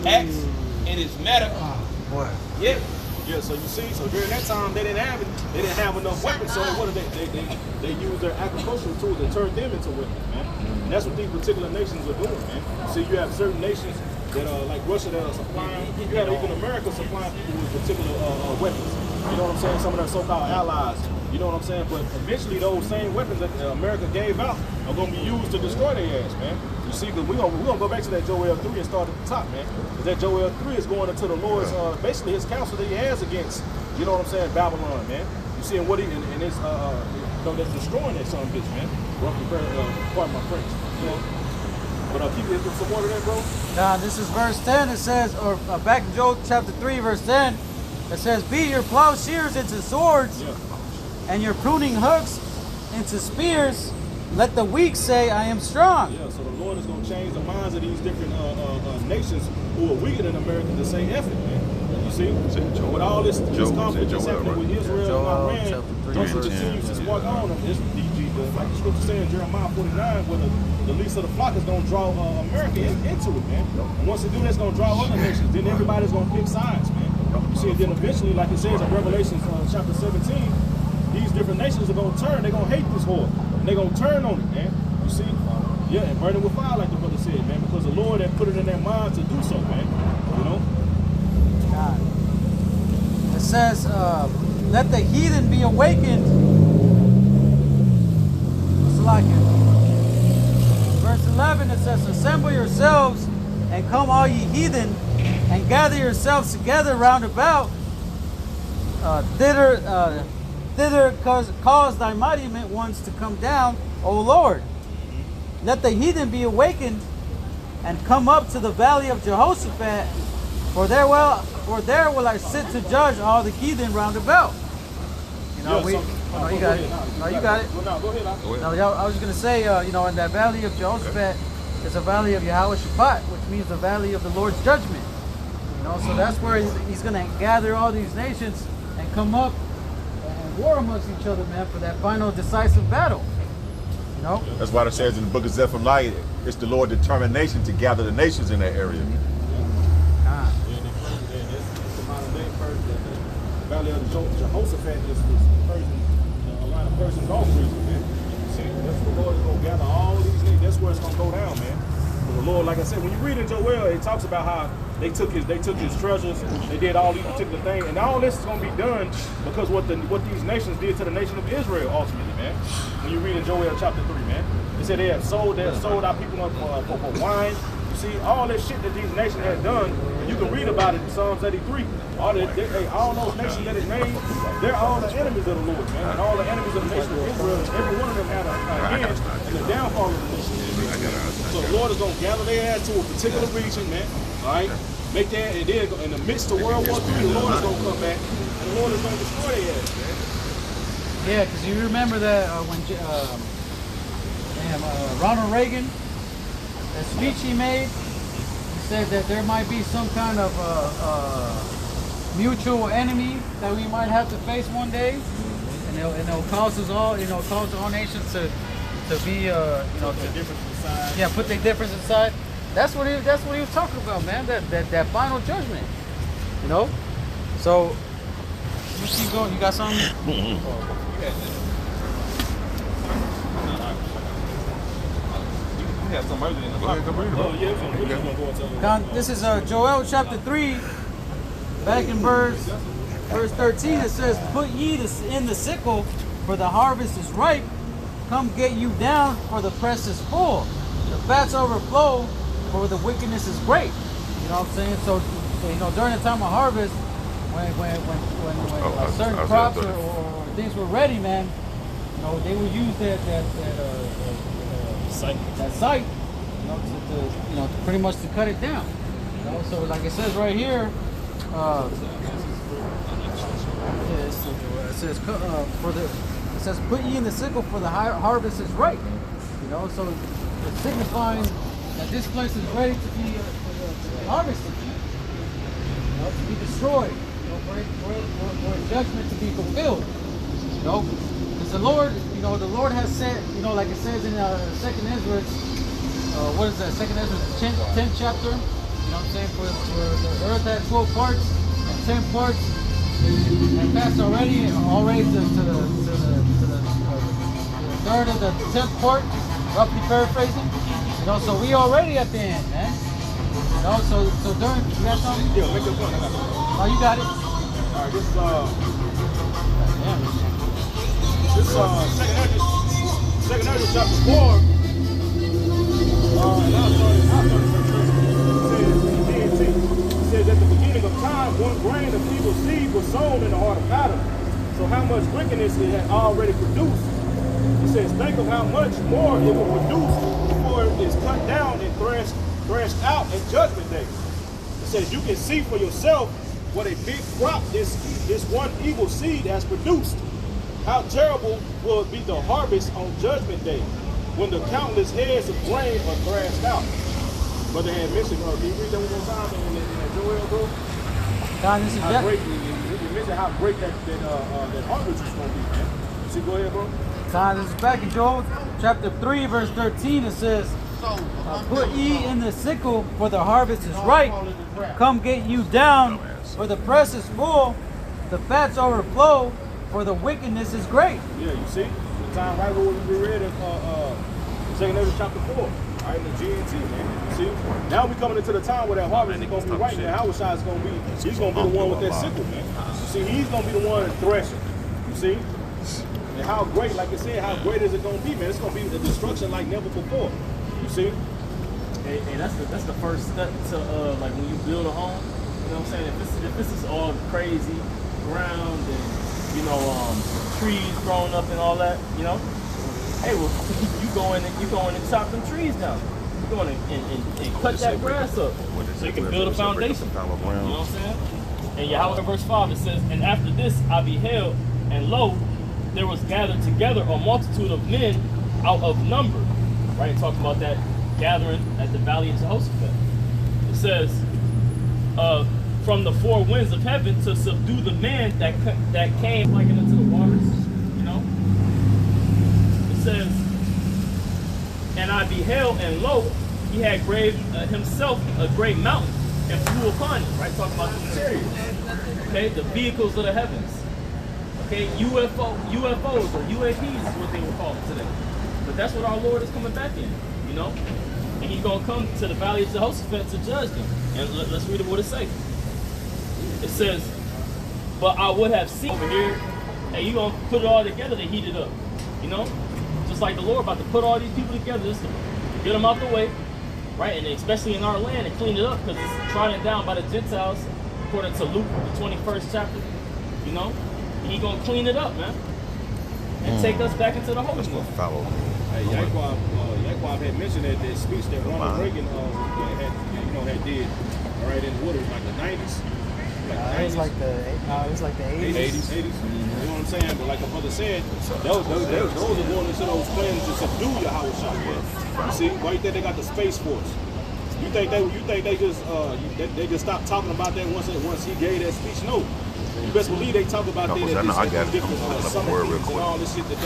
acts and his matter. Boy. Yeah. Yeah, so you see, so during that time they didn't have enough weapons. So what did they used their agricultural tools and turned them into weapons, man. And that's what these particular nations are doing, man. See, you have certain nations that are like Russia that are supplying. You have even America supplying people with particular weapons. You know what I'm saying? Some of their so-called allies. You know what I'm saying? But eventually those same weapons that America gave out are going to be used to destroy their ass, man. You see, because we're gonna go back to that Joel 3 and start at the top, man. Because that Joel 3 is going into the Lord's, basically his counsel that he has against, you know what I'm saying, Babylon, man. You see, and what he, and it's, that's destroying that son of a bitch, man. Pardon my French, you know. But keep it some more of that, bro. Now, this is verse 10. It says, or back in Joel chapter 3, verse 10, it says, beat your plowshares into swords, and your pruning hooks into spears. Let the weak say, I am strong. Yeah, so the Lord is going to change the minds of these different nations who are weaker than America to say F it, man. You see? With all this conflict that's happening with Israel and Iran, those continues to spark on them. It's like the scripture saying in Jeremiah 49, where the least of the flock is going to draw America into it, man. And once they do, that's going to draw other nations. Then everybody's going to pick sides, man. You see, and then eventually, like it says in Revelation chapter 17, these different nations are going to turn. They're going to hate this whore. And they're going to turn on it, man. You see? Yeah, and burn it with fire, like the brother said, man. Because the Lord had put it in their mind to do so, man. You know? God. It says, let the heathen be awakened. What's like it? Verse 11, it says, assemble yourselves and come all ye heathen and gather yourselves together round about. Thither cause thy mighty ones to come down, O Lord. Let the heathen be awakened and come up to the valley of Jehoshaphat, for there will I sit to judge all the heathen round about. You know, you got it. No, you got it. No, go ahead. I was going to say, you know, in that valley of Jehoshaphat is a valley of Yahweh Shabbat, which means the valley of the Lord's judgment. You know, so that's where he's going to gather all these nations and come up and war amongst each other, man, for that final decisive battle. You know? That's why it says in the book of Zephaniah, it's the Lord's determination to gather the nations in that area. The valley of Jehoshaphat is a line of persons off reason, man. See, that's the Lord is going to gather all these nations. That's where it's going to go down, man. But the Lord, like I said, when you read in Joel, it talks about how they took his treasures, they did all these particular things, and all this is going to be done because what these nations did to the nation of Israel ultimately, man. When you read in Joel chapter 3, man, they said they have sold our people for wine. You see, all that shit that these nations had done, you can read about it in Psalms 83. All those nations that it named, they're all the enemies of the Lord, man, and all the enemies of the nation of Israel. Every one of them had a hand in the downfall of the nation. So the Lord is going to gather their ass to a particular region, man. All right, make that, and then in the midst of World War III, the Lord is going to come back, and the Lord is going to destroy their ass, man. Yeah, because you remember that when Ronald Reagan, that speech he made, he said that there might be some kind of mutual enemy that we might have to face one day, and it'll cause us all, cause all nations to be, put their difference aside. That's what he was talking about, man. That final judgment, you know. So you keep going. You got something? Now, this is Joel chapter 3, back in verse 13. It says, "Put ye in the sickle, for the harvest is ripe. Come get you down, for the press is full. The fats overflow, for the wickedness is great." You know what I'm saying? So during the time of harvest, when certain crops or things were ready, man, they would use that site, to pretty much to cut it down. So like it says right here, it says, "Put ye in the sickle, for the harvest is ripe." So it's signifying that this place is ready to be harvested, to be destroyed, for judgment to be fulfilled. Because the Lord has said, like it says in 2nd Ezra, what is that? 2nd Ezra, 10th chapter. know what I'm saying? For the earth had 12 parts, and 10 parts had passed already to the third of the 10th part, roughly paraphrasing. You know, so we already at the end, man. You know, so during, you got something? Yeah, make your point. I got it. Oh, you got it. All right, this is Damn. Second Ezra chapter 4. And I'll start it says, it says, at the beginning of time, one grain of evil seed was sown in the heart of Adam. So how much wickedness it had already produced. It says, think of how much more it will produce before it is cut down and thrashed out in judgment day. It says, you can see for yourself what a big crop this one evil seed has produced. How terrible will be the harvest on judgment day, when the countless heads of grain are thrashed out. Brother had mentioned, can you read that one more time in that Joel, bro? God, this is How great, you mentioned how great that harvest is going to be, man. See, go ahead, bro. God, this is back in Joel chapter 3, verse 13. It says, put ye in the sickle, for the harvest is ripe. Come get you down, for the press is full, the fats overflow, for the wickedness is great. Yeah, you see? The time right where we read in 2 Ezra chapter 4. All right, in the GNT, man. You see? Now we coming into the time where that harvest is going to be right. Now Hawashai is going to be, he's going to be the one with that sickle, man. You see, he's going to be the one threshing. You see? And how great, like I said, how great is it going to be, man? It's going to be a destruction like never before. You see? And that's the first step to like when you build a home. You know what I'm saying? If this is all crazy ground and trees growing up and all that, you know, hey, well, you go in and chop them trees down. You go in and cut that grass up so you can build a foundation. You know what I'm saying? And Yahweh verse 5 it says, and after this I beheld, and lo, there was gathered together a multitude of men out of number. Right, talking about that gathering at the valley of Jehoshaphat. It says, from the four winds of heaven to subdue the man that came like into the waters. You know, it says, and I beheld, and lo, he had graved himself a great mountain and flew upon it. Right, talking about the chariots. Okay, the vehicles of the heavens. Okay, UFOs or UAPs is what they were called today. But that's what our Lord is coming back in. You know, and he's gonna come to the valley of Jehoshaphat to judge them. And let's read what it says. It says, but I would have seen over here, hey, you gonna put it all together to heat it up. You know? Just like the Lord about to put all these people together just to get them out the way, right? And especially in our land and clean it up because it's trodden down by the Gentiles, according to Luke, the 21st chapter. You know? He gonna clean it up, man. And take us back into the Holy Land. Hey, Yaquab had mentioned that speech that Ronald Reagan had did, all right, in what, it was like the 90s? It was like the 80s. 80s. You know what I'm saying? But like my brother said, those are going into those plans to subdue your Hawashai. You see, right there they got the Space Force. You think they just stopped talking about that once he gave that speech? No. You best believe they talk about these different summits and all this shit that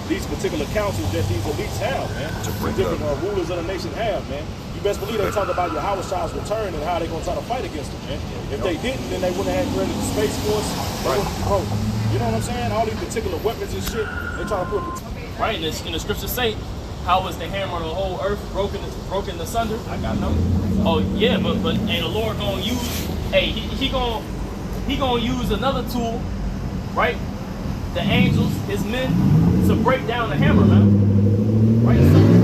these particular councils that these elites have, man. The different rulers of the nation have, man. You best believe they talk about your Hawashai's return and how they're gonna try to fight against them, man. If they didn't, then they wouldn't have created the Space Force. Right. You know what I'm saying? All these particular weapons and shit, they try to put. Right, and the scriptures say, how was the hammer of the whole earth broken asunder? I got no. Oh yeah, but the Lord gonna use, hey, he gonna use another tool, right? The angels, his men, to break down the hammer, man. Right? Something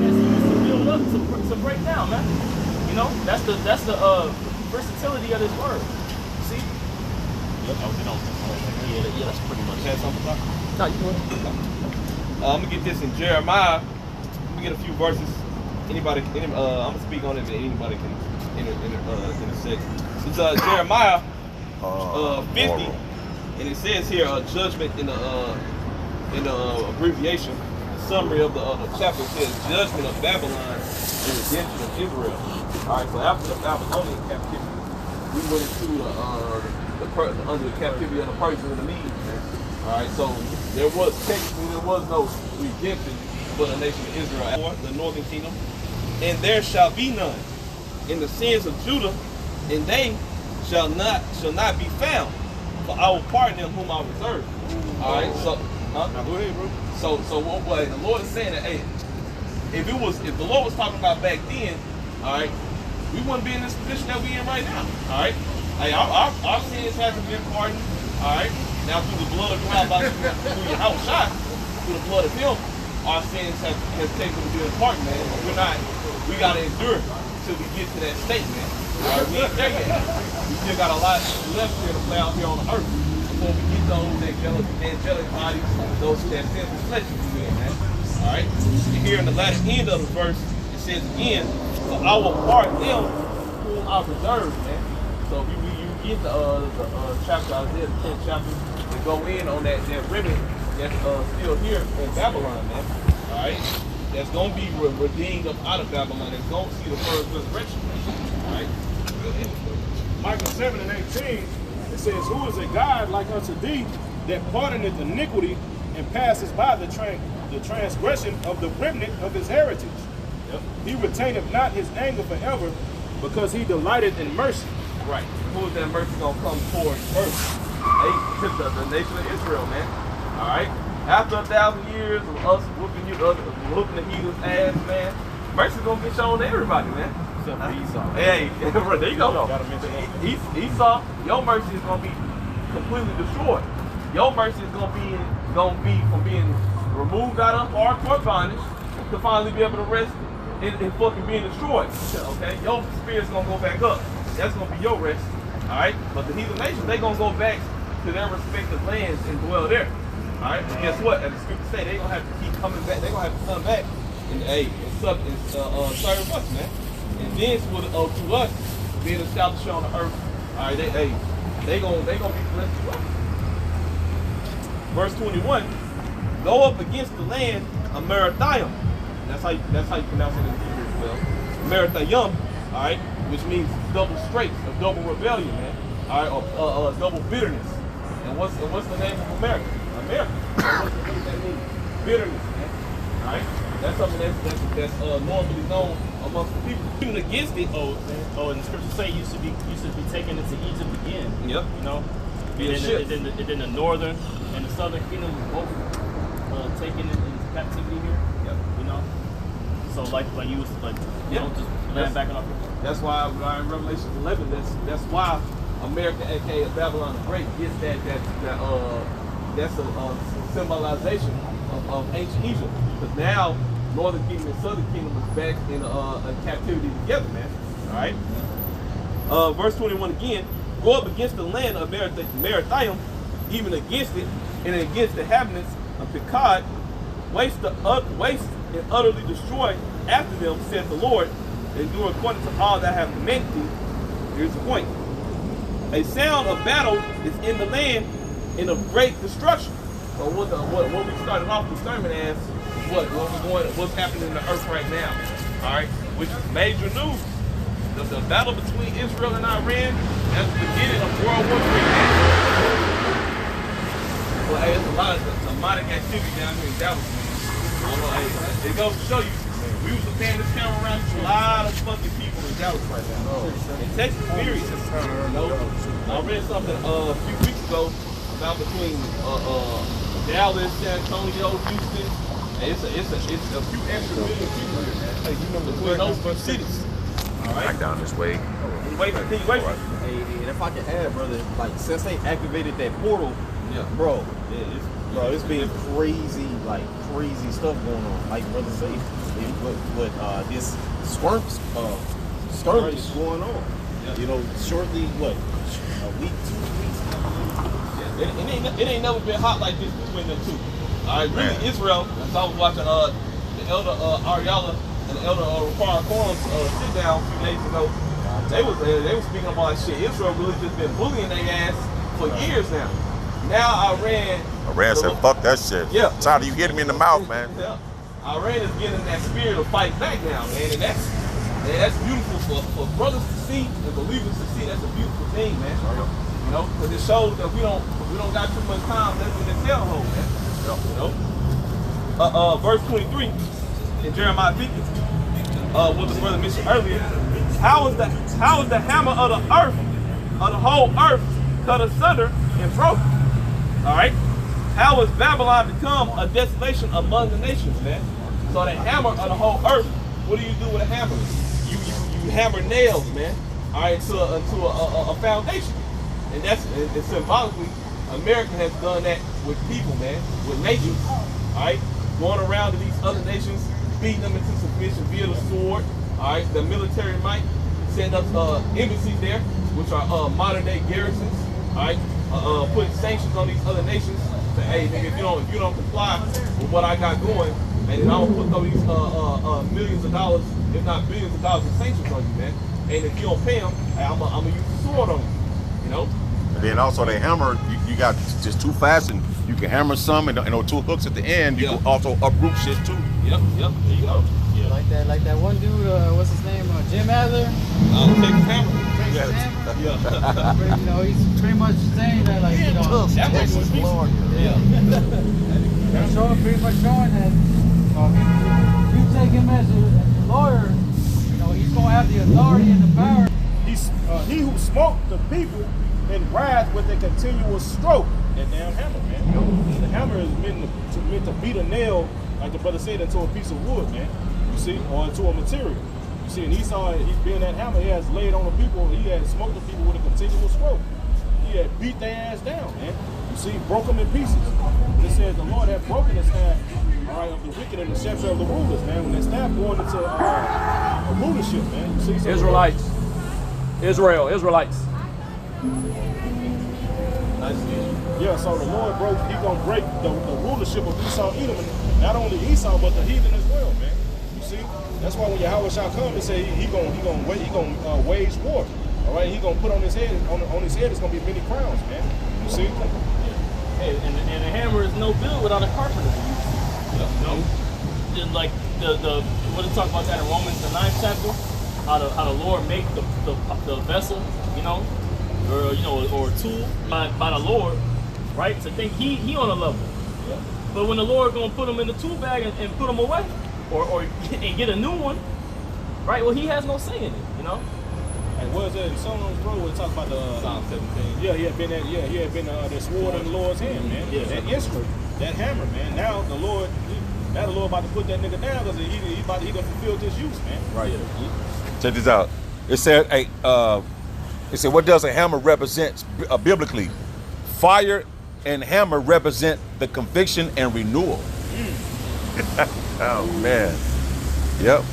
that's used to build up to break down, man. You know, that's the versatility of this word. See? Yeah, that's pretty much it. No, you go ahead. I'm gonna get this in Jeremiah. Let me get a few verses. I'm gonna speak on it, and anybody can intersect. It's Jeremiah 50, and it says here judgment in the abbreviation. The summary of the chapter says judgment of Babylon and redemption of Israel. All right, so after the Babylonian captivity, we went into under the captivity of the Persians and the Medes. All right, so there was no redemption for the nation of Israel, or the northern kingdom, and there shall be none. in the sins of Judah, and they shall not be found. For I will pardon them whom I reserve. All right, so Now go ahead, bro. so what the Lord is saying that, hey, if the Lord was talking about back then, all right, we wouldn't be in this position that we in right now. All right, hey, our sins haven't been pardoned. All right, now through the blood of God, through your house shot, through the blood of Him, our sins has taken to be pardoned, man. But we gotta endure till we get to that state, man. All right, we ain't there yet. We still got a lot left here to play out here on the earth before we get those angelic bodies, those that sinful flesh we in, man. All right. And here in the last end of the verse, it says again, "For I will pardon them whom I reserve," man. So if you get the chapter Isaiah, the 10th chapter, and go in on that remnant that's still here in Babylon, man. All right. That's gonna be redeemed up out of Babylon. That's gonna see the first resurrection. All right. Micah 7 and 18, it says, "Who is a God like unto thee, that pardoneth iniquity, and passes by the transgression of the remnant of his heritage? Yep. He retaineth not his anger forever, because he delighteth in mercy." Right. Who is that mercy gonna come towards first? Hey, the nation of Israel, man. All right. After 1,000 years of us whooping the heathen's ass, man, mercy's gonna get shown to everybody, man. Except for Esau. Hey, there you go. Gotta mention that. Esau, your mercy is gonna be completely destroyed. Your mercy is gonna be from being removed out of hardcore bondage to finally be able to rest in fucking being destroyed. Okay, your spirit's gonna go back up. That's gonna be your rest. All right, but the heathen nations, they gonna go back to their respective lands and dwell there. All right, and guess what? As the scripture say, they gonna have to keep coming back. They gonna have to come back and serve us, man. And this will through us being established on the earth. All right, they gonna be blessed as well. Verse 21: Go up against the land of Merathaim. That's how you pronounce it in Hebrew as well. Merathaim, all right, which means double straight, a double rebellion, man. All right, or double bitterness. And what's the name of America? America. What does that mean? Bitterness, man. All right, that's something that's normally known amongst the people. Even against it. And the scriptures say you should be taken into Egypt again. Yep. You know. Be a ship. And then the northern and the southern kingdom was both taken into captivity here. Yep. You know. So like you was like, you know, just land back off. That's why in Revelation 11, that's why America, aka Babylon the Great, gets that's a symbolization of ancient Egypt. Because now Northern Kingdom and Southern Kingdom is back in captivity together, man. All right. Verse 21 again. Go up against the land of Merathaim, even against it, and against the inhabitants of Pekod, waste and utterly destroy after them, said the Lord, and do according to all that I have commanded thee. Here's the point. A sound of battle is in the land and of great destruction. So what we started off the sermon as what's happening in the earth right now. All right, which is major news. The battle between Israel and Iran, that's the beginning of World War III. Well, hey, there's a lot of demonic activity down here in Dallas. It goes to show you, we was paying this camera around to a lot of fucking people in Dallas right now. In Texas, period. You know, I read something a few weeks ago about between Dallas, San Antonio, Houston. It's a few extra million people here, man. Hey, you know, between those two cities. All right. Back down this way. Wait. Hey, and if I can add, brother, like since they activated that portal, Yeah. bro, Yeah, it's been crazy stuff going on. Like brother say, with this skirmish going on. Yeah. You know, shortly, a week, 2 weeks. It ain't never been hot like this between them two. All right, really, Israel. As I was watching the elder Ariella and the elder Rafar Quam sit down a few days ago, they was speaking about like shit. Israel really just been bullying their ass for years now. Now Iran said, fuck that shit. Yeah. Tired of you hitting me in the mouth, man. Yeah. Iran is getting that spirit to fight back now, man, and that's beautiful for brothers to see and believers to see. That's a beautiful thing, man. You know, because it shows that we don't got too much time left in this hellhole, man. You know. Verse 23 in Jeremiah 50, what the brother mentioned earlier. How is the hammer of the earth, of the whole earth, cut asunder and broken? All right. How has Babylon become a desolation among the nations, man? So the hammer of the whole earth. What do you do with a hammer? You hammer nails, man. All right, to a foundation, and and symbolically, America has done that with people, man, with nations. All right, going around to these other nations, beating them into submission via the sword. All right, the military might send up embassies there, which are modern day garrisons. All right, putting sanctions on these other nations. Say, hey, nigga, if you don't comply with what I got going, and then I'm gonna put these millions of dollars, if not billions of dollars, in sanctions on you, man. And if you don't pay them, hey, I'm gonna use the sword on you. You know. And then also they hammer. You got just two fastened. You can hammer some, and two hooks at the end. You can also uproot shit too. Yep. There you go. Yeah. Like that one dude. What's his name? Jim Adler. Texas Hammer. Yeah. He's pretty much saying that, like, that makes sense. Pretty much showing that if you take him as a lawyer, he's gonna have the authority and the power. He who smote the people in wrath with a continuous stroke. That damn hammer, man. The hammer is meant to beat a nail, like the brother said, into a piece of wood, man. You see, or into a material. You see, and Esau, he's being that hammer. He has laid on the people. He had smoked the people with a continuous stroke. He had beat their ass down, man. You see, broke them in pieces. And it says the Lord had broken the staff, all right, of the wicked and the scepter of the rulers, man. When that staff going into a rulership, man. You see, so Israelites. Israelites. Yeah, so the Lord he gonna break the rulership of Esau, Edom, and not only Esau but the heathen as well, man. You see, that's why when Yahweh shall come, he say he gonna wage war. All right, he gonna put on his head it's gonna be many crowns, man. You see. Hey, and the hammer is no good without a carpenter. No. Just like the what did talk about that in Romans the 9th chapter? How the Lord make the vessel, or a tool by the Lord, right? To think he on a level. Yeah. But when the Lord gonna put them in the tool bag and put them away, or and get a new one, right? Well, he has no say in it, And what is that in Psalms, bro? We talk about the Psalm 17. Yeah, he had been the sword in the Lord's hand, man. Yeah. That instrument, that hammer, man. Now the Lord about to put that nigga down because he gonna fulfill his use, man. Right. Check this out. It said, what does a hammer represent biblically? Fire and hammer represent the conviction and renewal. Oh man. Yep.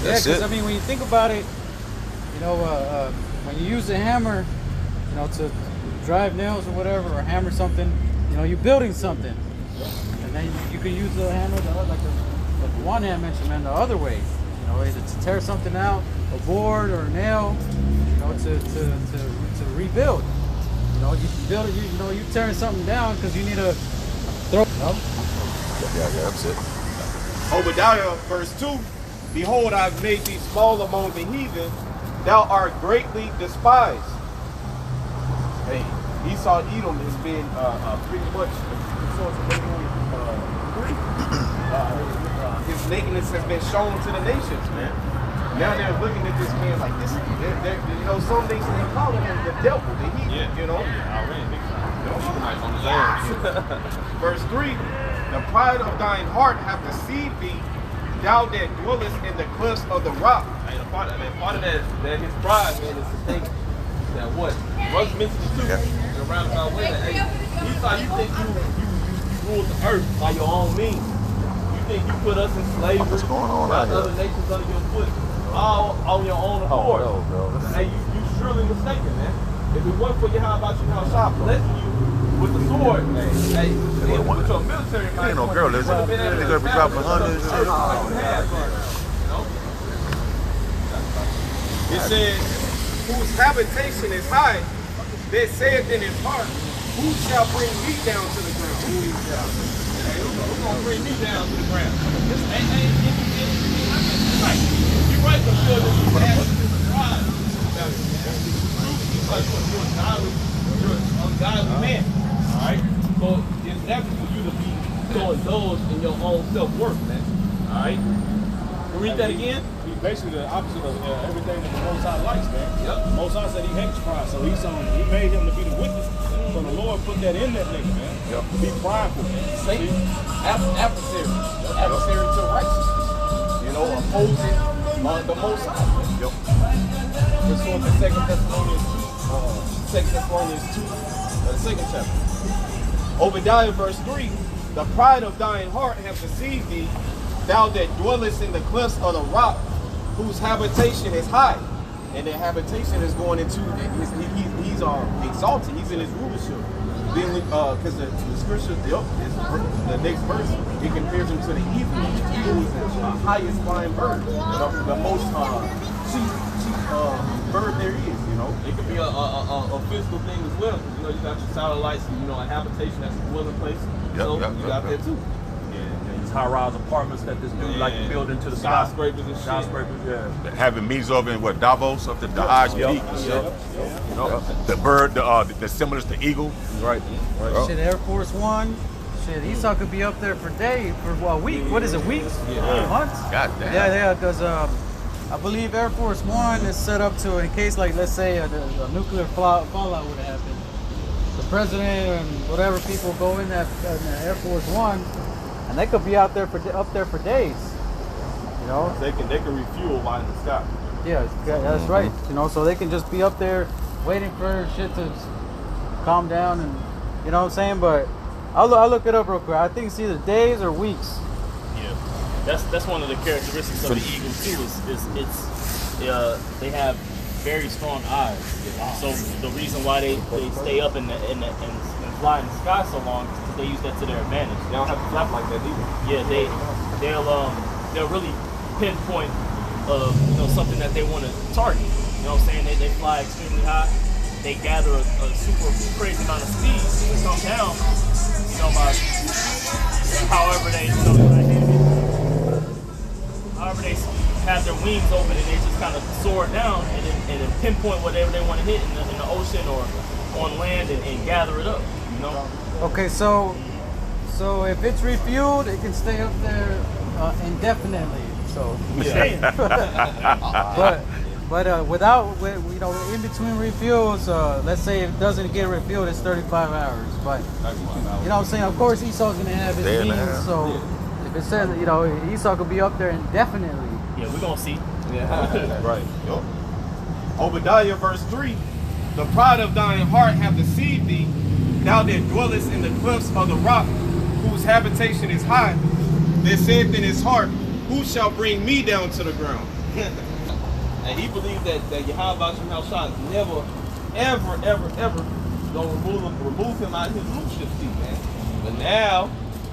That's because it. I mean, when you think about it, when you use a hammer, to drive nails or whatever, or hammer something, you're building something, and then you can use the hammer like one hand mentioned, man, the other way, either to tear something out, a board or a nail, to rebuild. You build it. You're tearing something down because you need to throw. Yeah, that's it. Obadiah, verse 2, behold, I've made thee small among the heathen, thou art greatly despised. Hey, Esau, Edom has been pretty much the source of his nakedness has been shown to the nations, man. Now they're looking at this man like this. Some nations they call him the devil, the heathen, Verse 3, the pride of thine heart hath deceived thee, thou that dwellest in the clefts of the rock. Hey, part of that his pride, man, is to think that what? Russ mentioned it too. In a roundabout way that, hey, Esau, you think you rule the earth by your own means. You think you put us in slavery, What's going on out other here? nations under your foot, all on your own accord. Oh, no, bro. Hey, you surely mistaken, man. If it wasn't for Yahweh Shah blessing you with the sword, hey, with your military might, Ain't no girl, is it? They're gonna be dropping hundreds and shit. It says, whose habitation is high, that saith in his heart, who shall bring me down to the ground? Who's gonna bring me down to the ground? You're right, the Lord is pride. You're an ungodly man. Alright? So it's natural for you to be so indulged in your own self-worth, man. Alright? Read that again. basically the opposite of everything that the Most High likes, man. Yep. The Most High said he hates pride, so he made him to be the wicked. So the Lord put that in that nigga, man. Yep. To be prideful. Satan, adversary to righteousness. You know, opposing the Most High. Yep. Let's go to 2 Thessalonians 2, the second chapter. Obadiah verse 3. The pride of thine heart hath deceived thee, thou that dwellest in the clefts of the rock, whose habitation is high. And the habitation is going into, he's exalted, he's in his rulership. Because the scripture, the next verse, it compares him to the eagle. The eagle is the highest flying bird, the most chief bird there is, you know. It could be a physical thing as well. You know, you got your satellites, you know, a habitation, that's a dwelling place. So you got that too. Yeah, these high-rise apartments that this dude like to build into the sky. Skyscrapers and shit. Skyscrapers, yeah. Having meetings over in Davos, up to the highest peak and shit. You know, the bird, the symbol is the eagle. Right. Shit, Air Force One. Shit, Esau could be up there for a week. What is it, weeks? Yeah. Months? God damn. Yeah, because I believe Air Force One is set up to, in case, like, let's say a nuclear fallout would have happened. The president and whatever people go in that Air Force One, and they could be up there for days. You know? They can refuel while in the sky. Yeah, that's right. You know, so they can just be up there waiting for shit to calm down, and you know what I'm saying. But I'll look it up real quick. I think it's either days or weeks. Yeah, that's one of the characteristics of the eagle too. Is they have very strong eyes. So the reason why they stay up and fly in the sky so long is because they use that to their advantage. They don't have to flap like that either. Yeah, they'll really pinpoint something that they want to target. You know what I'm saying? They fly extremely high. They gather a super crazy amount of speed to come down. You know, by however they have their wings open and they just kind of soar down and then pinpoint whatever they want to hit in the ocean or on land and gather it up. You know? Okay, so if it's refueled, it can stay up there indefinitely. So, but without, you know, in between refuels, let's say it doesn't get refueled, it's 35 hours. But you know what I'm saying? Of course, Esau's gonna have his means. So if it says, you know, Esau could be up there indefinitely. Yeah, we're gonna see. Yeah, right. Yep. Obadiah verse 3. The pride of thine heart hath deceived thee, thou that dwellest in the cliffs of the rock, whose habitation is high, that saith in his heart, who shall bring me down to the ground? And he believed that Yahweh Shah is never, ever gonna remove him out of his leadership seat, man. But now,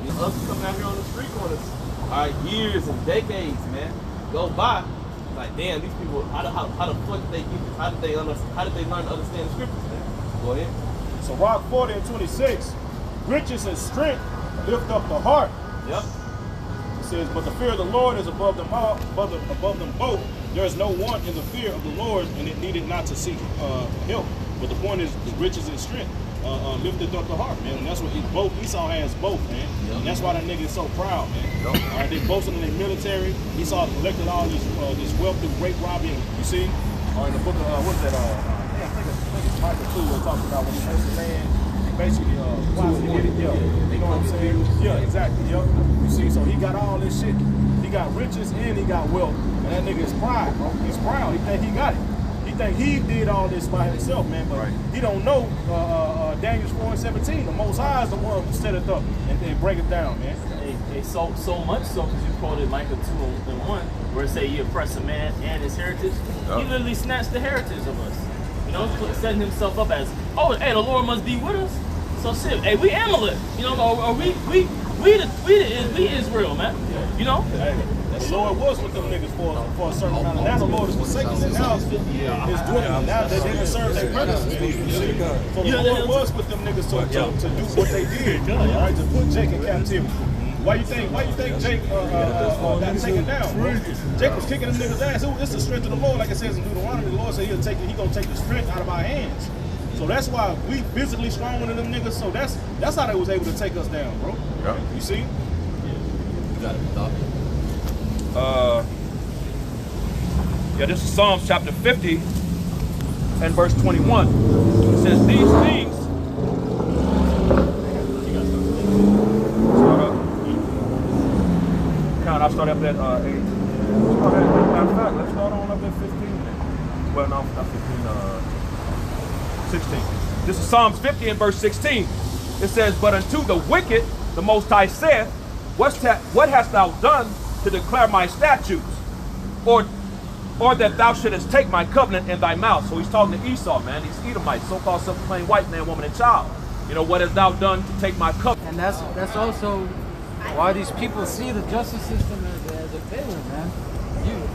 us coming out here on the street corners, all right, years and decades, man, go by. Like, damn, these people, how the fuck did they get this? How did they learn to understand the scriptures, man? Go ahead. So Rock 40 and 26, riches and strength lift up the heart. Yep. It says, but the fear of the Lord is above them all, above them both. There is no want in the fear of the Lord, and it needed not to seek help. But the point is, the riches and strength lifted up the heart, man. And that's what Esau has both, man. Yep. And that's why that nigga is so proud, man. Yep. All right, they boasting in their military. Esau collected all this wealth through great robbery. You see? Or in the book of what's that? I think it's Michael 2 where it talks about when he makes the land, basically wants to get it. Yeah, you know what I'm saying? Yeah, exactly. Yep. You see, so he got all this shit. He got riches and he got wealth. And that nigga is pride, bro. He's proud. He think he got it. He think he did all this by himself, man. But he don't know Daniel 4:17. The Most High is the one who set it up and break it down, man. So much so because you quoted Micah 2:1, where it say you oppress a man and his heritage. He literally snatched the heritage of us. You know, setting himself up as, oh, hey, the Lord must be with us. So shit, hey, we Amalek. You know, or we Israel, man. You know. Hey, the Lord was with them niggas for a certain amount of time. Now the Lord is forsaken them. Now it's dwindling. Now they didn't serve their purpose. So the Lord was with them niggas to do what they did. All right, to put Jake in captivity. Why you think Jake got taken down? Bro? Jake was kicking them niggas' ass. It's the strength of the Lord, like it says in Deuteronomy. The Lord said he gonna take the strength out of our hands. So that's why we physically stronger than them niggas. So that's how they was able to take us down, bro. Yeah. You see? You got it, Doc. Yeah, this is Psalms chapter 50 and verse 21. It says, these things. Start up. Count, I'll start up at 8. Matter of fact, let's start on up at 15 then. Well, no, not 15, 16. This is Psalms 50 and verse 16. It says, but unto the wicked, the Most High saith, what hast thou done to declare my statutes? Or that thou shouldest take my covenant in thy mouth. So he's talking to Esau, man. These Edomites, so-called self-proclaimed white man, woman, and child. You know, what hast thou done to take my covenant? And that's also why these people see the justice system as a failure, man.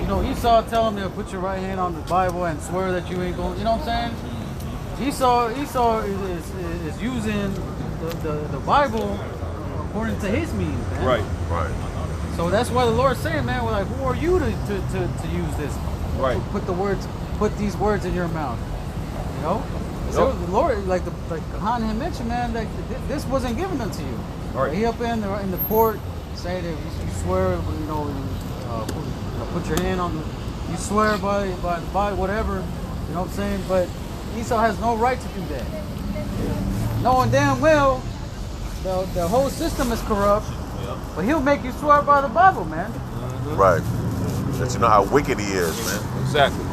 You know, Esau tell them to put your right hand on the Bible and swear that you ain't going. You know what I'm saying? Esau is using the Bible according to his means, man. Right. Right. So that's why the Lord's saying, man, we're like, who are you to use this? Right. Put these words in your mouth. You know? So the Lord, like Han had mentioned, man, that this wasn't given unto you. Right. He up in the court say that you swear, you know, put your hand on you swear by whatever, you know what I'm saying? But Esau has no right to do that. Knowing damn well the whole system is corrupt, but he'll make you swear by the Bible, man. Right. Let you know how wicked he is, man. Exactly.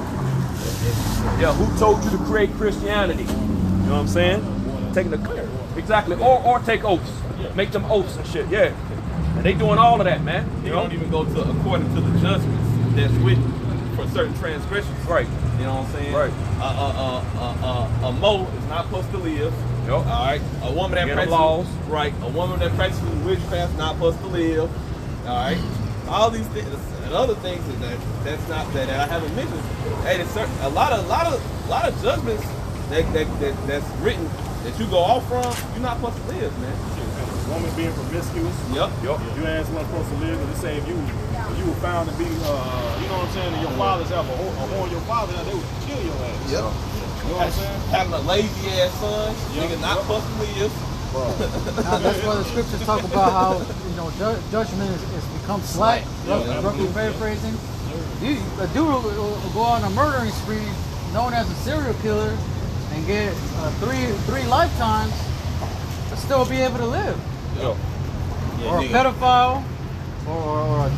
Yeah, who told you to create Christianity? You know what I'm saying? Taking the clear. Exactly. Or take oaths. Make them oaths and shit. Yeah. And they doing all of that, man. They don't even go to according to the judgments that's written for certain transgressions. Right. You know what I'm saying? Right. A Mo is not supposed to live. Yep. All right. A woman that Get practices laws. right. A woman that practices witchcraft is not supposed to live. All right. All these things and other things that I haven't mentioned. Hey, there's a lot of judgments that's written that you go off from. You're not supposed to live, man. Woman being promiscuous. Yep. You ass wasn't supposed to live, and they say if you were found to be, you know what I'm saying, and your father's have a whore your father, they would kill your ass. Yep. You know what I'm saying? Having a lazy ass son, nigga not supposed to live. Now, that's why the scriptures talk about how, you know, judgment is become slack, roughly paraphrasing. A dude will go on a murdering spree known as a serial killer and get three lifetimes to still be able to live. Or a pedophile, or a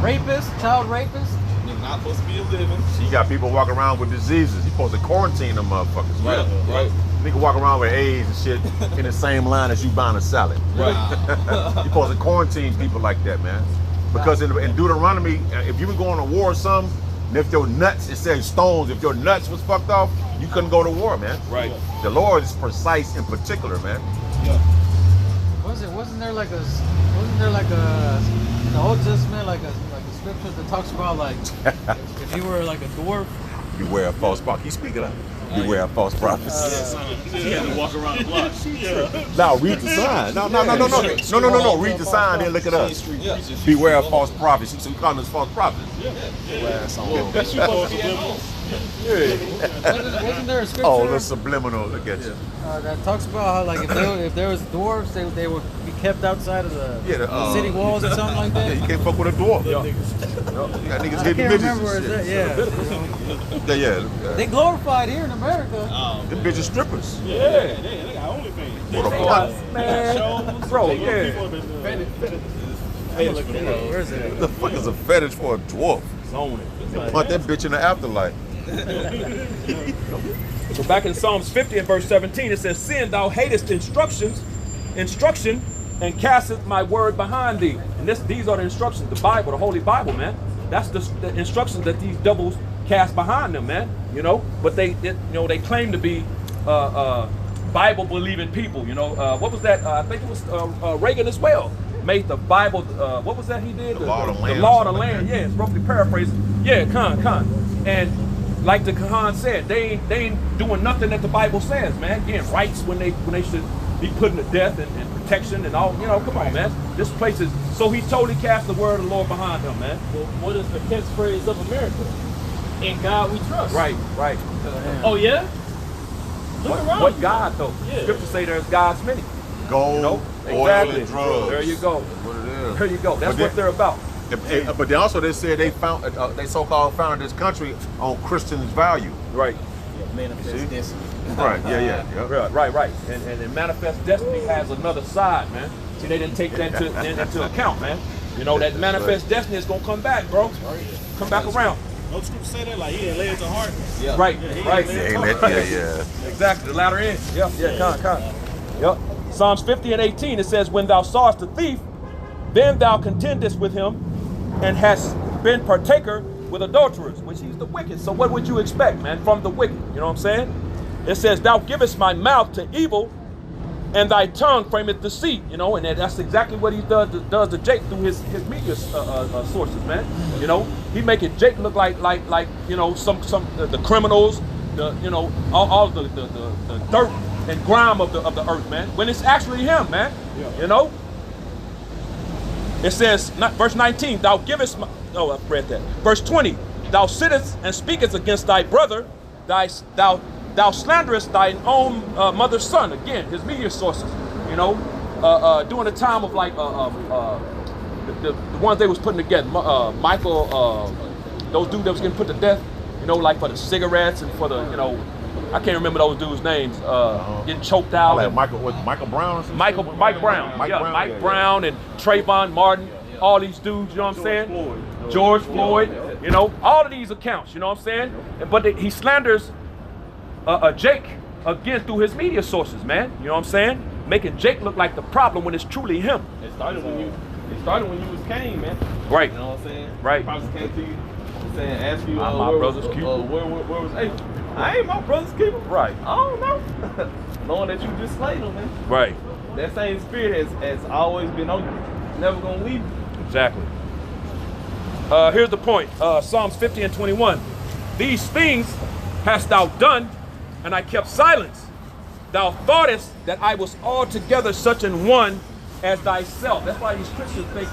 rapist, child rapist. Nigga not supposed to be living. You got people walking around with diseases. You supposed to quarantine them motherfuckers. Right. Right. Nigga walk around with AIDS and shit in the same line as you buying a salad. Right. You supposed to quarantine people like that, man. Because in Deuteronomy, if you were going to war or something, and if your nuts, it says stones, if your nuts was fucked off, you couldn't go to war, man. Right. The Lord is precise in particular, man. Wasn't there like a in the Old Testament like a scripture that talks about like if you were like a dwarf? Beware of false prophets. He's speaking up. Beware of false prophets. He had to walk around the block. Now read the sign. No. Read the sign, then look at us. Beware of false prophets. You call us false prophets. Wasn't there a scripture? Oh, the subliminal. Look at you. That talks about how like if there was dwarves, they would be kept outside of the city walls or something like that. Yeah, you can't fuck with a dwarf. You got niggas I hitting can't midgets remember where and it's shit. at. Yeah. Yeah. They glorified here in America. Them bitches strippers. Yeah, they got OnlyFans. What a fuck? Man, bro, yeah. Where is it? The fuck is a fetish for a dwarf? Own it. Put that bitch in the afterlife. So back in Psalms 50 and verse 17, it says, "Sin, thou hatest instruction, and casteth my word behind thee." And these are the instructions, the Bible, the Holy Bible, man. That's the instructions that these devils cast behind them, man. You know, but they claim to be Bible-believing people. You know, what was that? I think it was Reagan as well. Made the Bible. What was that he did? The law of the land. The law of the land. Yeah, it's roughly paraphrased. Yeah, Khan. And like the Khan said, they ain't doing nothing that the Bible says, man. Getting rights when they should be put to death and protection and all. You know, come on, man. This place is so he totally cast the word of the Lord behind him, man. Well, what is the catchphrase of America? In God we trust. Right. Oh yeah. Look around. What God though? Yeah. Scripture say there's gods many. Gold, You know? oil, Exactly. and drugs. There you go. That's what it is. There you go. That's But what they're about. But they also they said they found they so-called founded this country on Christian value. Right. Manifest destiny. Right. Yeah. Right. And Manifest Destiny has another side, man. See, they didn't take that into account, man. You know, that Manifest Destiny is going to come back, bro. Come back around. No scripture say that, like he didn't lay it to heart. Yeah. Right. Yeah. Exactly, the latter end. Con. Yep. Psalms 50 and 18, it says, when thou sawest the thief, then thou contendest with him, and hast been partaker with adulterers, which he's the wicked. So what would you expect, man, from the wicked? You know what I'm saying? It says, thou givest my mouth to evil, and thy tongue frameth deceit. You know, and that's exactly what he does to Jake through his media sources, man. You know, he making Jake look like you know, some the criminals, you know, all the dirt and grime of the earth, man. When it's actually him, man. You know. It says, verse 19, thou givest my, oh, I've read that. Verse 20, thou sittest and speakest against thy brother, thou slanderest thine own mother's son. Again, his media sources, you know, during the time of like the ones they was putting together, Michael, those dudes that was getting put to death, you know, like for the cigarettes and for the, you know, I can't remember those dudes' names, getting choked out. Like Michael Brown or something? Mike Brown. Mike Brown and Trayvon Martin, all these dudes, you know what I'm saying? George Floyd, you know, all of these accounts, you know what I'm saying? But he slanders Jake again through his media sources, man. You know what I'm saying? Making Jake look like the problem when it's truly him. It started when you was Cain, man. Right. You know what I'm saying? Right. Prophets came to you, saying, ask you, I'm my brother's keeper. Where was Abel? I ain't my brother's keeper. Right. I don't know. Knowing that you just slayed him, man. Right. That same spirit has always been on you. Never gonna leave you. Exactly. Here's the point. Psalms 50 and 21. These things hast thou done, and I kept silence. Thou thoughtest that I was altogether such an one as thyself. That's why these Christians think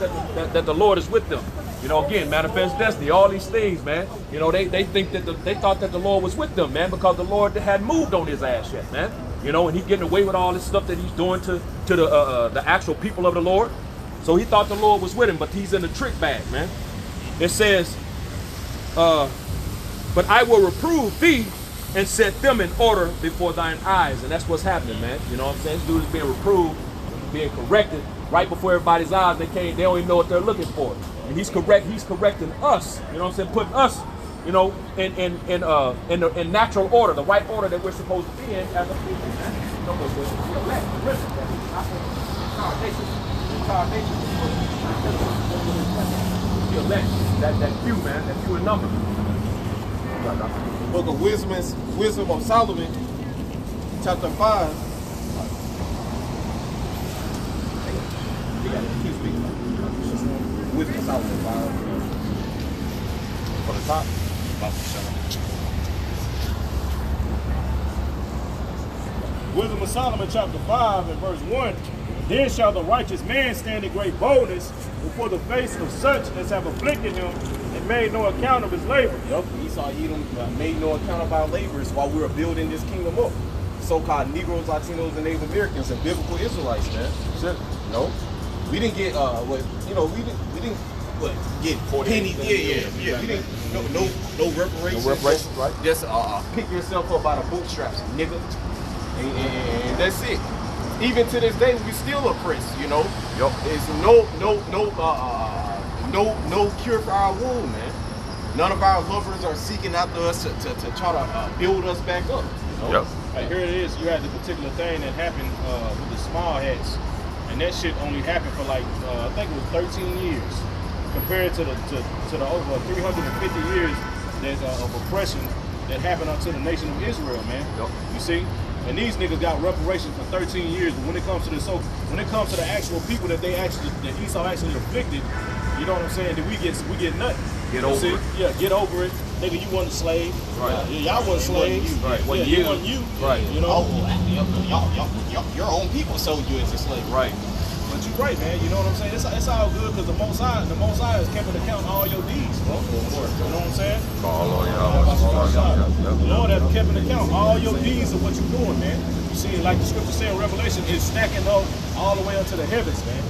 that the Lord is with them. You know, again, manifest destiny, all these things, man. You know, they think that they thought that the Lord was with them, man, because the Lord hadn't moved on his ass yet, man. You know, and he's getting away with all this stuff that he's doing to the actual people of the Lord. So he thought the Lord was with him, but he's in the trick bag, man. It says, but I will reprove thee and set them in order before thine eyes. And that's what's happening, man. You know what I'm saying? This dude is being reproved, being corrected right before everybody's eyes. They don't even know what they're looking for. And he's correcting us, you know what I'm saying, putting us, you know, in natural order, the right order that we're supposed to be in as a people, man. You know, we're elect, the elect, that few, man, that few in number. Book of Wisdom of Solomon, chapter 5. Wisdom of Solomon 5. From the top. Wisdom of Solomon chapter 5 and verse 1. Then shall the righteous man stand in great boldness before the face of such as have afflicted him and made no account of his labor. Yup, Esau Edom made no account of our labors while we were building this kingdom up. So-called Negroes, Latinos, and Native Americans and biblical Israelites, man. Sure. No, we didn't get we didn't get pennies. Yeah. We didn't no reparations. No reparations, right? Just pick yourself up by the bootstraps, nigga. And that's it. Even to this day, we still oppressed. You know. Yep. There's no cure for our wound, man. None of our lovers are seeking after us to try to build us back up. You know? Yep. Like here it is, you had the particular thing that happened with the small hats. And that shit only happened for like, I think it was 13 years. Compared to the over 350 years of oppression that happened unto the nation of Israel, man. Yep. You see? And these niggas got reparations for 13 years, but when it comes to the actual people that Esau actually afflicted, you know what I'm saying? That we get nothing. Get over it. Yeah, get over it. Nigga, you wasn't a slave. Right. Y'all wasn't slaves. Right. Yeah, Wasn't it you. wasn't you. Right. You know? Y'all, your own people sold you as a slave. Right. But you're right, man. You know what I'm saying? It's all good because the Most High is keeping account of all your deeds, bro. You know what I'm saying? The Lord has kept an account of all your deeds of what you're doing, man. You see, like the scripture said in Revelation, it's stacking up all the way up to the heavens, man.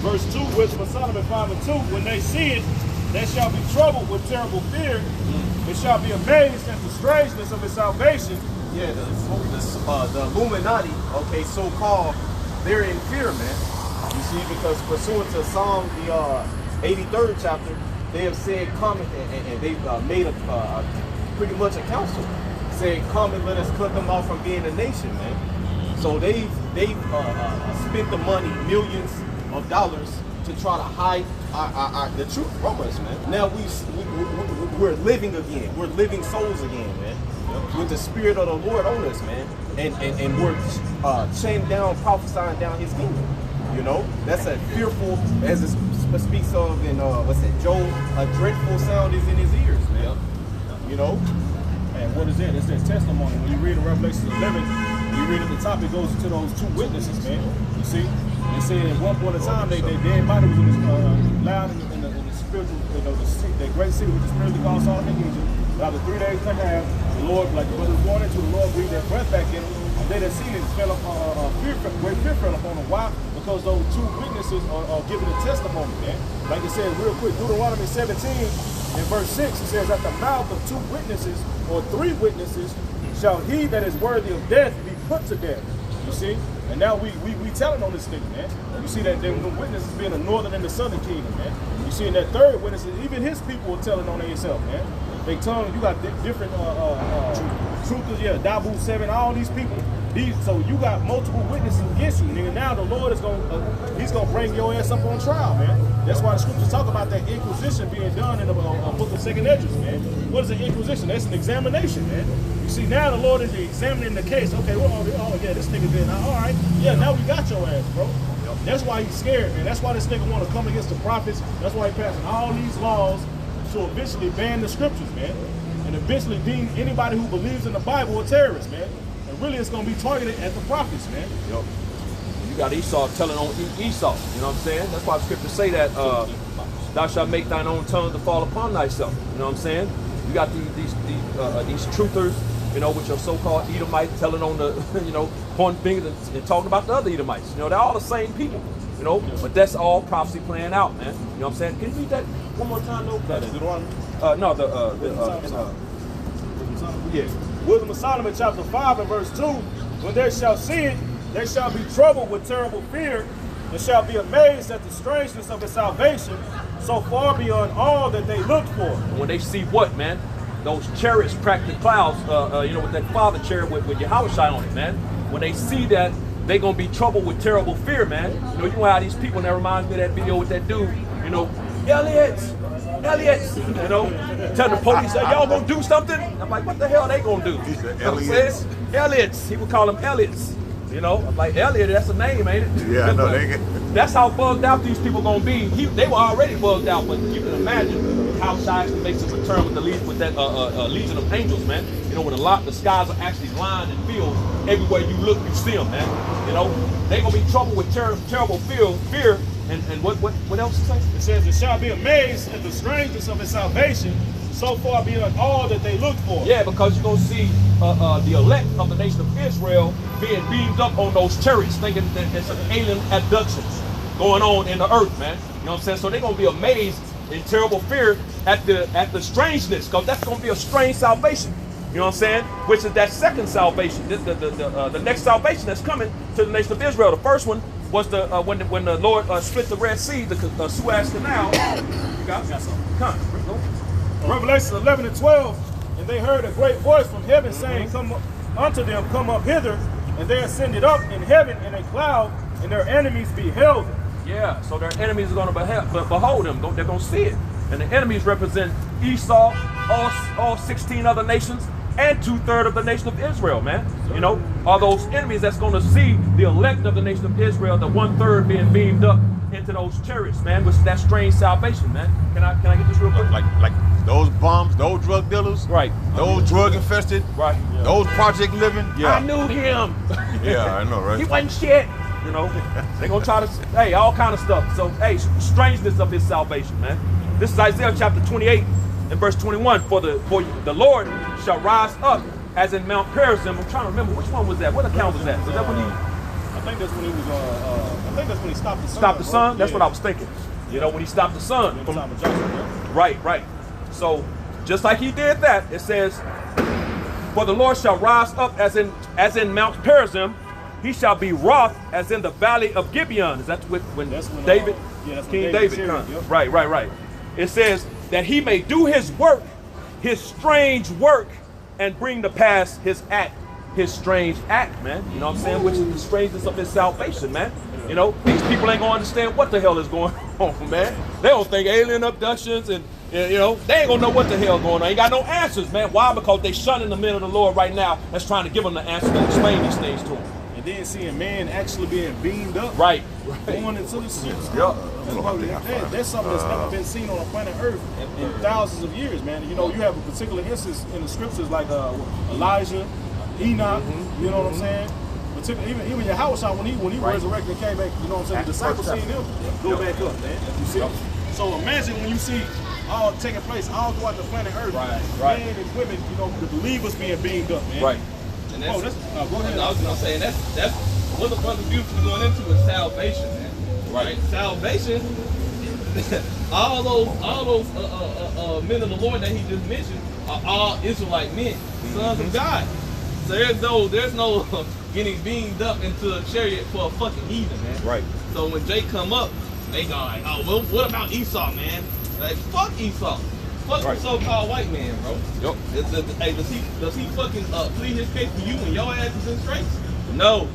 verse 2, wisdom of Solomon 5 and 2, when they see it, they shall be troubled with terrible fear. They shall be amazed at the strangeness of his salvation. Yeah, the Illuminati, okay, so-called, they're in fear, man. You see, because pursuant to Psalm, the 83rd chapter, they have said, come, and they've made pretty much a council, saying, come and let us cut them off from being a nation, man. So they've spent the money, millions of dollars, to try to hide the truth from us, man. Now we're living again. We're living souls again, man. With the spirit of the Lord on us, man. And we're chained down, prophesying down his kingdom. You know? That's a fearful, as it speaks of in, Job, a dreadful sound is in his ears, man. You know? And what is it? It says testimony. When you read in Revelation 11, you read at the top, it goes into those two witnesses, man. You see? They said at one point in time, their dead body was loud in the spiritual, that great city, which is spiritually called Sodom and Egypt. After 3 days and a half, the Lord, like the brother was born into, the Lord breathed their breath back in them. And they that seen it fell upon, great fear fell upon them. Why? Because those two witnesses are giving a testimony, man. Like it says real quick, Deuteronomy 17, in verse 6, it says, at the mouth of two witnesses, or three witnesses, shall he that is worthy of death be put to death. You see? And now we telling on this thing, man. You see that the witnesses being the northern and the southern kingdom, man. You see in that third witness, even his people are telling on themselves, man. They tongue, you got different truthers, yeah, Dabu 7, all these people. So you got multiple witnesses against you, nigga. Now the Lord is he's gonna bring your ass up on trial, man. That's why the scriptures talk about that inquisition being done in the book of Second Esdras, man. What is an inquisition? That's an examination, man. You see, now the Lord is examining the case. Okay, well, oh yeah, this nigga did. All right, yeah, now we got your ass, bro. That's why he's scared, man. That's why this nigga want to come against the prophets. That's why he passing all these laws to eventually ban the scriptures, man, and eventually deem anybody who believes in the Bible a terrorist, man. And really, it's gonna be targeted at the prophets, man. Yep. You got Esau telling on Esau. You know what I'm saying? That's why the scriptures say that thou shalt make thine own tongue to fall upon thyself. You know what I'm saying? You got these truthers, you know, with your so-called Edomites telling on the, you know, pointing fingers and talking about the other Edomites. You know, they're all the same people. You know, but that's all prophecy playing out, man. You know what I'm saying? Can you read that one more time, though? Yeah. Wisdom of Solomon, chapter 5 and verse 2. When they shall see it, they shall be troubled with terrible fear, and shall be amazed at the strangeness of his salvation, so far beyond all that they looked for. When they see what, man? Those chariots cracked the clouds, you know, with that father chariot with Yahushua on it, man. When they see that, they gonna be troubled with terrible fear, man. You know how these people, and that reminds me of that video with that dude, you know, Elliot, you know, telling the police that y'all gonna do something. I'm like, what the hell are they gonna do? He said You know what I'm saying? Elliots. He would call them Elliots. You know, I'm like, Elliot, that's a name, ain't it? Yeah, I know. That's how bugged out these people gonna be. They were already bugged out, but you can imagine how Shai makes a return with that legion of angels, man. You know, with the skies are actually lined and filled. Everywhere you look, you see them, man. You know, they gonna be troubled with terrible fear. And what else is it? It says, it shall be amazed at the strangeness of his salvation, so far beyond all that they looked for. Yeah, because you're going to see the elect of the nation of Israel being beamed up on those chariots, thinking that there's some alien abductions going on in the earth, man. You know what I'm saying? So they're going to be amazed in terrible fear at the strangeness, because that's going to be a strange salvation. You know what I'm saying? Which is that second salvation, the next salvation that's coming to the nation of Israel. The first one was when the Lord split the Red Sea, the Suez Canal. You got something? Come. Revelation 11 and 12, and they heard a great voice from heaven saying, come unto them, come up hither, and they ascended up in heaven in a cloud, and their enemies beheld them. Yeah, so their enemies are going to behold them. They're going to see it. And the enemies represent Esau, all 16 other nations, and 2/3 of the nation of Israel, man. You know, are those enemies that's going to see the elect of the nation of Israel, the 1/3 being beamed up into those chariots, man, with that strange salvation, man. Can I get this real quick? Like those bums, those drug dealers, right? Those drug infested, right? Yeah. Those project living. Yeah, I knew him. Yeah, I know, right? He wasn't shit. You know, they gonna try to, hey, all kind of stuff. So, hey, strangeness of his salvation, man. This is Isaiah chapter 28 and verse 21. For the Lord shall rise up as in Mount Perazim. I'm trying to remember which one was that. What account was that? Was that when he? I think that's when he was. I think that's when he stopped the sun. Stop the bro. sun? That's Yeah. what I was thinking. You know, when he stopped the sun. In the time of Joshua, yeah. Right. So just like he did that, it says, for the Lord shall rise up as in Mount Perazim, he shall be wroth as in the valley of Gibeon. Is that when That's when, David, yeah, that's when King David David Syria, comes? yep. Right. It says that he may do his work, his strange work, and bring to pass his act, his strange act, man. You know what I'm saying? Which is the strangeness of his salvation, man. You know, these people ain't gonna understand what the hell is going on, man. They don't think alien abductions and, you know, they ain't gonna know what the hell going on. Ain't got no answers, man. Why? Because they shunning the men of the Lord right now that's trying to give them the answers and explain these things to them. And then seeing man actually being beamed up, Right. going into the ships. Yup. That's something that's never been seen on planet Earth in thousands of years, man. You know, you have a particular instance in the scriptures like Elijah, Enoch. You know what I'm saying? Particularly, even Yahushua when he resurrected and came back. You know what I'm saying? The disciples seen him go back up, man. You see? So imagine when you see all taking place all throughout the planet Earth, Right. men and women, you know, the believers being beamed up, man. Right. And Oh, that's, go ahead. I was gonna say that's what the brother beautifully going into is salvation, man. Right? Salvation. all those men of the Lord that he just mentioned are all Israelite men, sons of God. So there's no getting beamed up into a chariot for a fucking heathen, man. Right. So when Jake come up, they go like, oh, well, what about Esau, man? Like, fuck Esau. Fuck the so-called white man, bro. Yup. Hey, does he fucking plead his case to you when your ass is in straits? No.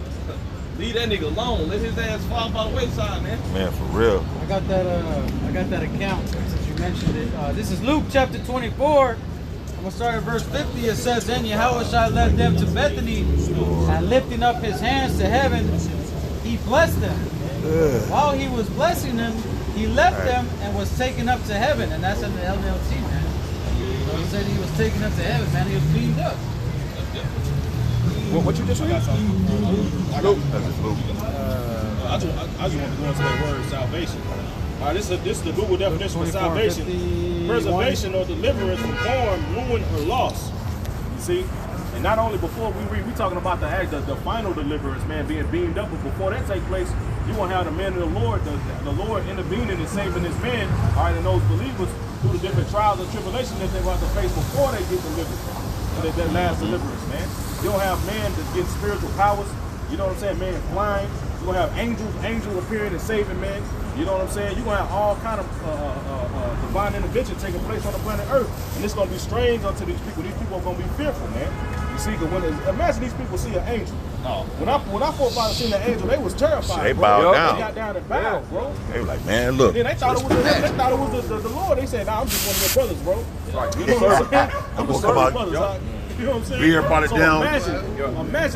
Leave that nigga alone. Let his ass fall by the wayside, man. Man, for real. I got that account since you mentioned it. This is Luke chapter 24. I'm gonna start at verse 50. It says, "Then Yahushua led them to Bethany, and lifting up his hands to heaven, he blessed them. While he was blessing them, he left them and was taken up to heaven." And that's in the LLT, man. So he said he was taken up to heaven, man. He was cleaned up. What you just I got read? something. That's just Luke. I just want to go into that word salvation. All right, this is the Google definition for 24, salvation: 51. preservation or deliverance from harm, ruin, or loss. You see, and not only before we read, we talking about the final deliverance, man, being beamed up. But before that take place, you want to have the man of the Lord, the Lord intervening and saving His men, all right, and those believers through the different trials and tribulations that they want to face before they get delivered. And that last deliverance, man. You don't have man that's getting spiritual powers. You know what I'm saying? Man flying. You're going to have angels appearing and saving men. You know what I'm saying? You're going to have all kind of divine intervention taking place on the planet Earth. And it's going to be strange unto these people. These people are going to be fearful, man. You see, because imagine these people see an angel. Oh. When our forefathers seen the angel, they was terrified. They bro. bowed down. They got down and bowed, bro. They were like, man, look. Then they thought it was the Lord. They said, nah, I'm just one of your brothers, bro. You know what I'm saying? I'm gonna just come out, brothers, huh? You know what I'm saying? Be everybody down. Imagine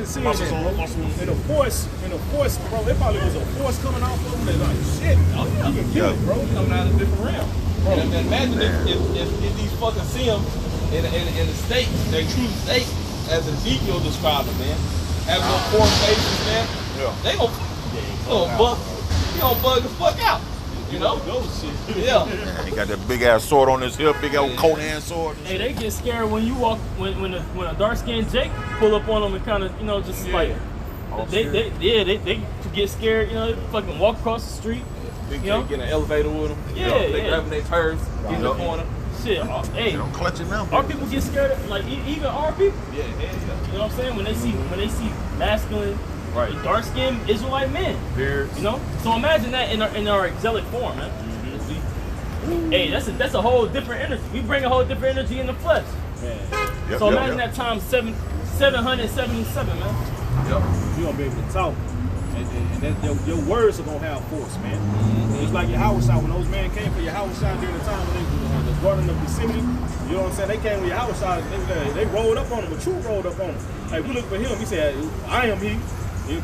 seeing that, bro. In a force, bro. It probably was a force coming off of them. They're like, shit, you can kill it, bro. Coming out of a different realm. And imagine if these fuckers see them in the state, their true state, as Ezekiel described it, man. Having those four faces, man. They gonna bug the fuck out. You know? Yeah. He got that big ass sword on his hip, big old Conan sword. Hey, they get scared when you walk when a dark skinned Jake pull up on them and kind of just like they get scared. You know, they fucking walk across the street. Big Jake get in an elevator with them. They grabbing their turds, get in the corner. Shit, hey, Don't clutch it now. our people get scared. Like even our people. Yeah, You know what I'm saying? When they see masculine, dark skinned Israelite men. beards. You know? So imagine that in our exilic form, man. Hey, that's a whole different energy. We bring a whole different energy in the flesh. Yep, So yep, imagine yep. that times 777, man. You're gonna be able to talk, and your words are gonna have force, man. It's like Yahushua when those men came for Yahushua during the time when they was guarding the Gethsemane. You know what I'm saying? They came with Yahushua. They rolled up on him. The truth rolled up on him. Hey, we look for him. He said, "I am he."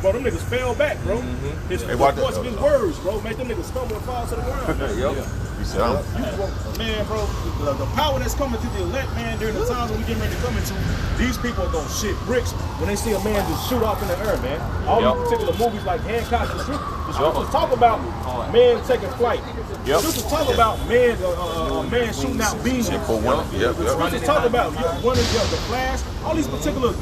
Bro, them niggas fell back, bro. The force of his words, bro, make them niggas stumble and fall to the ground. He said, Man, bro, the power that's coming to the elect, man, during the times when we getting ready to come into, these people are gonna shit bricks when they see a man just shoot off in the air, man. All these particular movies like Hancock, the scriptures talk about men taking flight. The scriptures talk about men, a man shooting out beams. The scriptures talk about one of the Flash. All these particular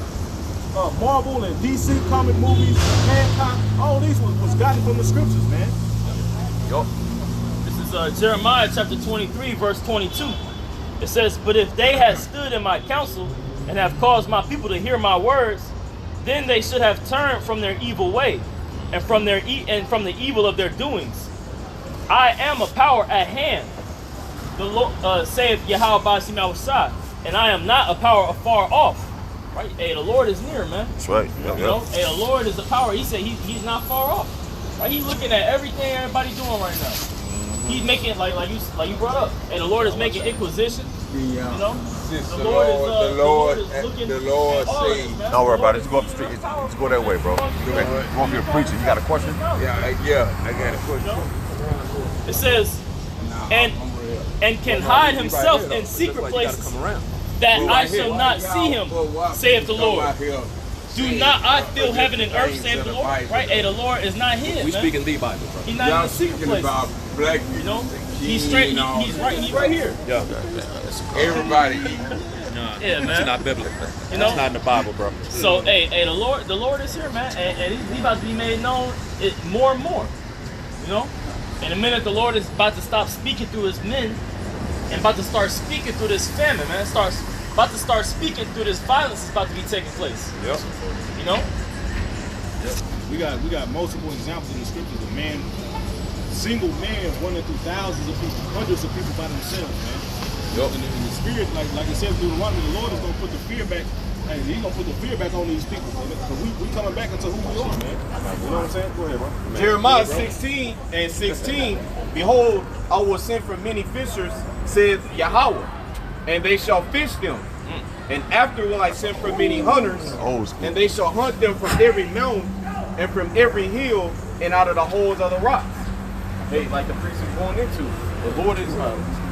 Marvel and DC comic movies, Hancock, all these was gotten from the scriptures, man. This is Jeremiah chapter 23, verse 22. It says, "But if they had stood in my counsel and have caused my people to hear my words, then they should have turned from their evil way and from the evil of their doings. I am a power at hand, the Lord saith Yahweh Basi Mawasai, and I am not a power afar off." Right? Hey, the Lord is near, man. That's right. You know, hey, the Lord is the power. He said he's not far off. Right? He's looking at everything everybody doing right now. He's making like you brought up. And the Lord is making inquisition. You know? The Lord is looking at all of us, man. Don't worry about it. Just go up the street. Just go that way, bro. You want to be a preacher? You got a question? Yeah, I got a question. It says, and can hide himself in secret places, that I shall not see him, saith the Lord. Do not I fill heaven and earth, saith the Lord? Right? Hey, the Lord is not hid, We man. speaking the Bible, bro. He's not in the secret place. Black You know? He's straight. He's right here. Yeah. everybody. Yeah, man. It's not biblical. You know? It's not in the Bible, bro. So, hey, the Lord is here, man, and he's about to be made known more and more. You know, in a minute, the Lord is about to stop speaking through His men, and about to start speaking through this famine, man. About to start speaking through this violence is about to be taking place. Yep. You know. We got multiple examples in the scriptures of single man running through thousands of people, hundreds of people by themselves, man. Yep. And the spirit, like it says in Deuteronomy, the Lord is gonna put the fear back. Hey, He's gonna put the fear back on these people, man. Because we coming back into who we are, man. You know what I'm saying? Go ahead, bro. Jeremiah 16:16, behold, I will send for many fishers, saith Yahweh, and they shall fish them. And after will I send for many hunters, and they shall hunt them from every mountain and from every hill and out of the holes of the rocks. Hey, like the priest is going into, the Lord is,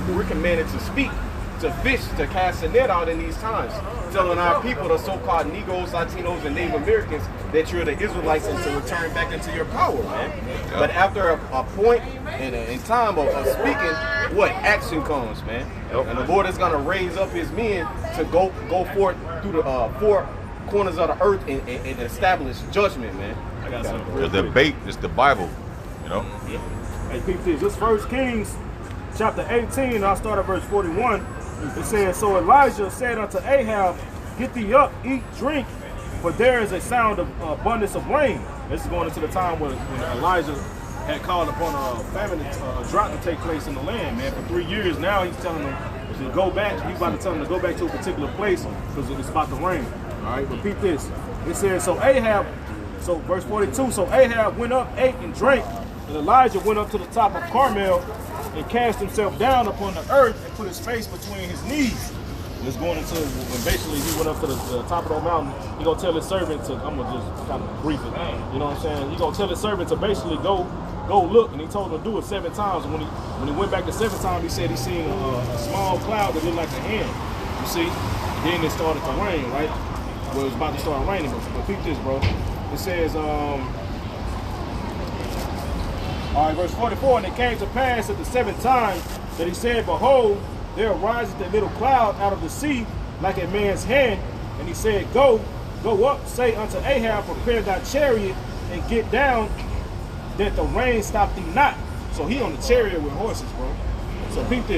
we're commanded to speak, to fish, to cast a net out in these times, telling our people, the so-called Negroes, Latinos, and Native Americans, that you're the Israelites and to return back into your power, man. But after a point in time of speaking, what action comes, man. And the Lord is gonna raise up His men to go forth through the four corners of the earth and establish judgment, man. I got something. The debate is the Bible, you know. Hey, peep this. This 1 Kings chapter 18, I'll start at verse 41. It says, "So Elijah said unto Ahab, Get thee up, eat, drink, for there is a sound of abundance of rain." This is going into the time when Elijah had called upon a famine, a drought to take place in the land, man. For 3 years now, he's telling them to go back. He's about to tell them to go back to a particular place because it's about to rain. All right, repeat this. It says, so verse 42, so Ahab went up, ate, and drank, and Elijah went up to the top of Carmel and cast himself down upon the earth and put his face between his knees. And it's going into when basically he went up to the top of the mountain. He gonna tell his servant to, I'm gonna just kind of brief it. You know what I'm saying? He gonna tell his servant to basically go look, and he told him to do it 7 times. And when he went back the 7th time, he said he seen a small cloud that looked like a hand. You see? Then it started to rain, right? Well, it was about to start raining, but peep this, bro. It says, all right, verse 44, "And it came to pass at the 7th time that he said, Behold, there ariseth a little cloud out of the sea like a man's hand. And he said, Go up, say unto Ahab, Prepare thy chariot and get down, that the rain stop thee not." So he on the chariot with horses, bro. So peep this.